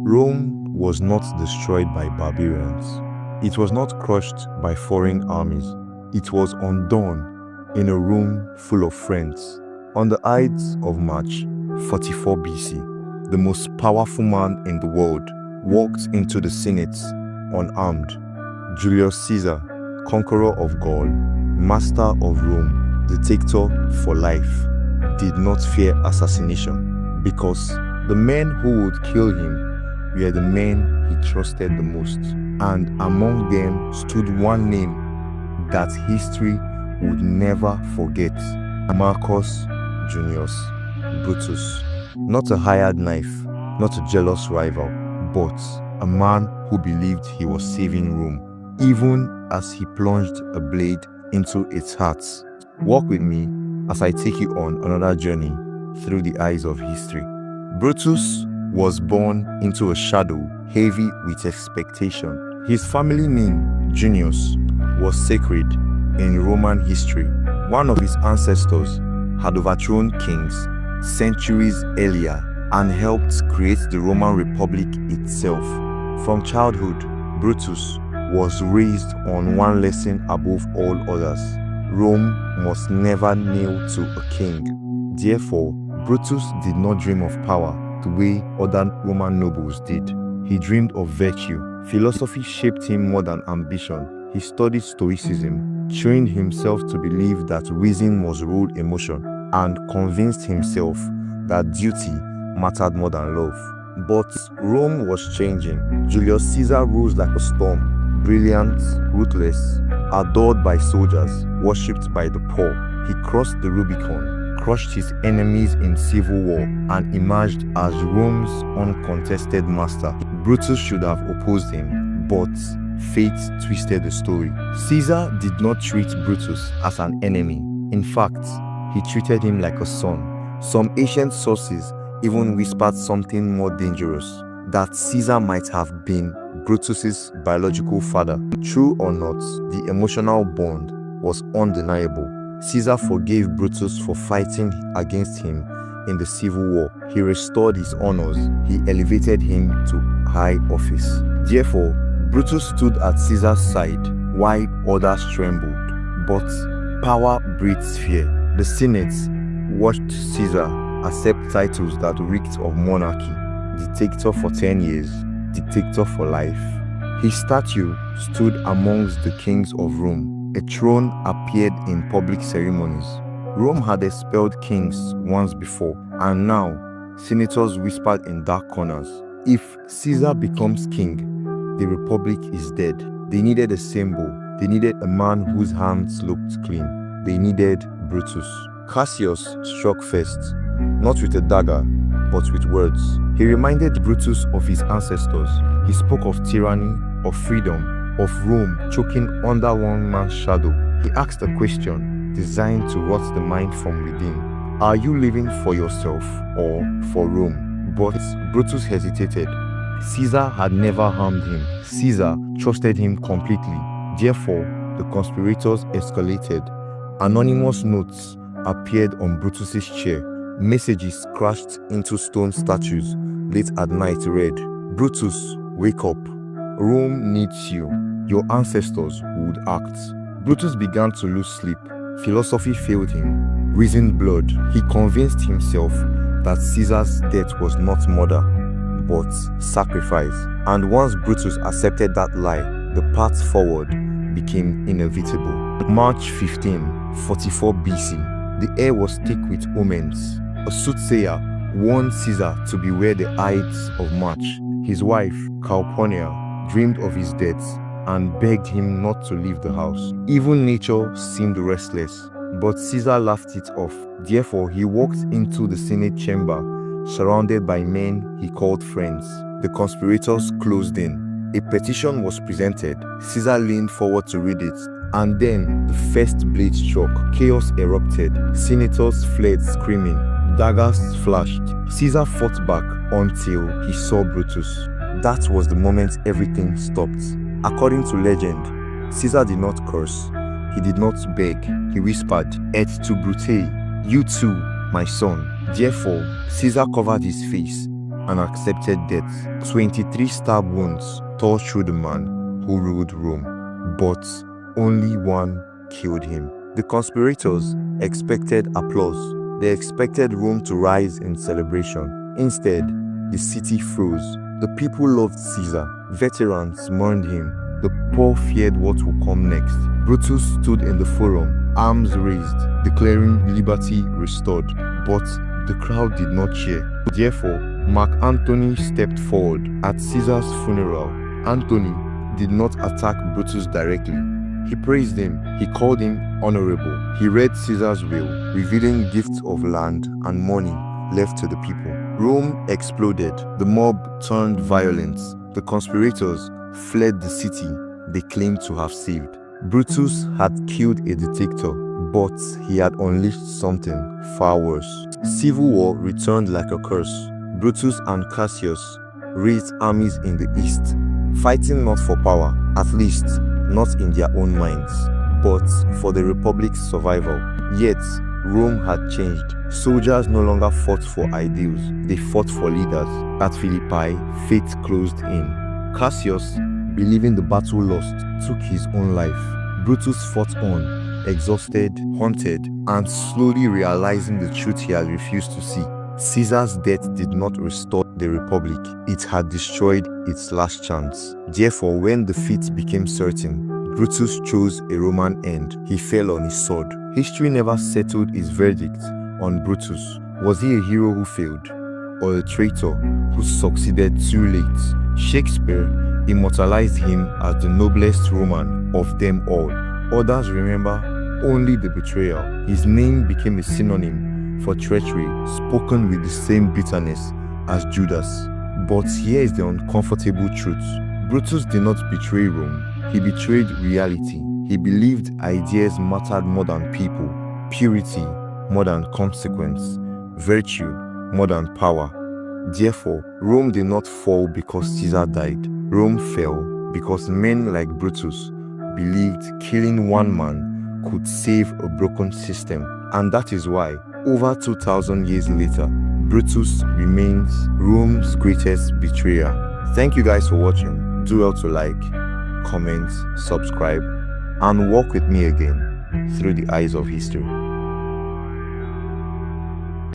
Rome was not destroyed by barbarians. It was not crushed by foreign armies. It was undone in a room full of friends. On the Ides of March 44 BC, the most powerful man in the world walked into the Senate unarmed. Julius Caesar, conqueror of Gaul, master of Rome, dictator for life, did not fear assassination because the men who would kill him were the men he trusted the most, and among them stood one name that history would never forget: Marcus Junius Brutus. Not a hired knife, not a jealous rival, but a man who believed he was saving Rome, even as he plunged a blade into its heart. Walk with me as I take you on another journey through the eyes of history. Brutus was born into a shadow heavy with expectation. His family name, Junius, was sacred in Roman history. One of his ancestors had overthrown kings centuries earlier and helped create the Roman Republic itself. From childhood, Brutus was raised on one lesson above all others: Rome must never kneel to a king. Therefore, Brutus did not dream of power the way other Roman nobles did. He dreamed of virtue. Philosophy shaped him more than ambition. He studied stoicism, trained himself to believe that reason must rule emotion, and convinced himself that duty mattered more than love. But Rome was changing. Julius Caesar rose like a storm, brilliant, ruthless, adored by soldiers, worshipped by the poor. He crossed the Rubicon, crushed his enemies in civil war, and emerged as Rome's uncontested master. Brutus should have opposed him, but fate twisted the story. Caesar did not treat Brutus as an enemy. In fact, he treated him like a son. Some ancient sources even whispered something more dangerous: that Caesar might have been Brutus's biological father. True or not, the emotional bond was undeniable. Caesar forgave Brutus for fighting against him in the civil war. He restored his honors. He elevated him to high office. Therefore, Brutus stood at Caesar's side while others trembled. But power breeds fear. The Senate watched Caesar accept titles that reeked of monarchy: dictator for 10 years, dictator for life. His statue stood amongst the kings of Rome. A throne appeared in public ceremonies. Rome had expelled kings once before, and now senators whispered in dark corners: if Caesar becomes king, the republic is dead. They needed a symbol. They needed a man whose hands looked clean. They needed Brutus. Cassius struck first, not with a dagger, but with words. He reminded Brutus of his ancestors. He spoke of tyranny, of freedom, of Rome choking under one man's shadow. He asked a question designed to rot the mind from within: are you living for yourself or for Rome? But Brutus hesitated. Caesar had never harmed him. Caesar trusted him completely. Therefore, the conspirators escalated. Anonymous notes appeared on Brutus's chair. Messages crashed into stone statues. Late at night read: Brutus, wake up. Rome needs you. Your ancestors would act. Brutus began to lose sleep. Philosophy failed him. Reason blurred. He convinced himself that Caesar's death was not murder, but sacrifice. And once Brutus accepted that lie, the path forward became inevitable. March 15, 44 BC. The air was thick with omens. A soothsayer warned Caesar to beware the Ides of March. His wife, Calpurnia, dreamed of his death and begged him not to leave the house. Even nature seemed restless, but Caesar laughed it off. Therefore, he walked into the Senate chamber, surrounded by men he called friends. The conspirators closed in. A petition was presented. Caesar leaned forward to read it, and then the first blade struck. Chaos erupted. Senators fled screaming. Daggers flashed. Caesar fought back until he saw Brutus. That was the moment everything stopped. According to legend, Caesar did not curse. He did not beg. He whispered, "Et tu, Brute, you too, my son." Therefore, Caesar covered his face. and accepted death. 23 stab wounds tore through the man who ruled Rome, but only one killed him. The conspirators expected applause. They expected Rome to rise in celebration. Instead, the city froze. The people loved Caesar. Veterans mourned him. The poor feared what would come next. Brutus stood in the forum, arms raised, declaring liberty restored. But the crowd did not cheer. Therefore, Mark Antony stepped forward. At Caesar's funeral, Antony did not attack Brutus directly. He praised him. He called him honorable. He read Caesar's will, revealing gifts of land and money left to the people. Rome exploded. The mob turned violent. The conspirators fled the city they claimed to have saved. Brutus had killed a dictator, but he had unleashed something far worse. Civil war returned like a curse. Brutus and Cassius raised armies in the east, fighting not for power, at least not in their own minds, but for the republic's survival. Yet, Rome had changed. Soldiers no longer fought for ideals, they fought for leaders. At Philippi, fate closed in. Cassius, believing the battle lost, took his own life. Brutus fought on, exhausted, haunted, and slowly realizing the truth he had refused to see. Caesar's death did not restore the republic, it had destroyed its last chance. Therefore, when defeat became certain, Brutus chose a Roman end. He fell on his sword. History never settled its verdict on Brutus. Was he a hero who failed, or a traitor who succeeded too late? Shakespeare immortalized him as the noblest Roman of them all. Others remember only the betrayal. His name became a synonym for treachery, spoken with the same bitterness as Judas. But here is the uncomfortable truth. Brutus did not betray Rome, he betrayed reality. He believed ideas mattered more than people, purity more than consequence, virtue more than power. Therefore, Rome did not fall because Caesar died. Rome fell because men like Brutus believed killing one man could save a broken system. And that is why, over 2,000 years later, Brutus remains Rome's greatest betrayer. Thank you guys for watching. Do well to like, comment, subscribe, and walk with me again through the eyes of history.